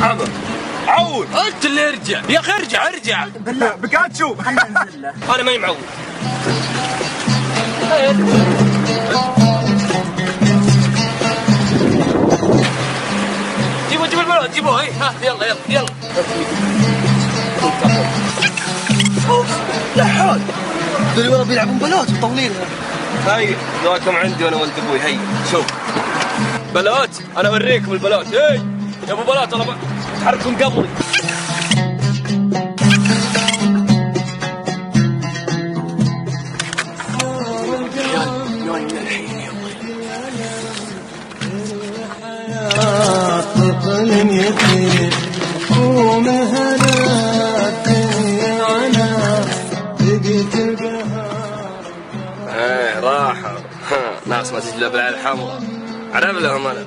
حاضر. عود. انت اللي ارجع يا اخي، ارجع بالله بيكاتشو. خلنا ننزل له. انا ماني معود. جيبوا البلوت، جيبوه. اي ها، يلا. لا حول، ذول والله بيلعبون بلوت مطولين. هاي ذوقكم عندي وانا ولد ابوي. هي شوف بلوت، انا اوريكم البلوت. هي يا ابو بلوت، والله تحركون قبلي. طفل يطير ومهلات عنا بقيت القهر. راحوا ناس ما تجلب العيال الحمراء، عرف لهم انا.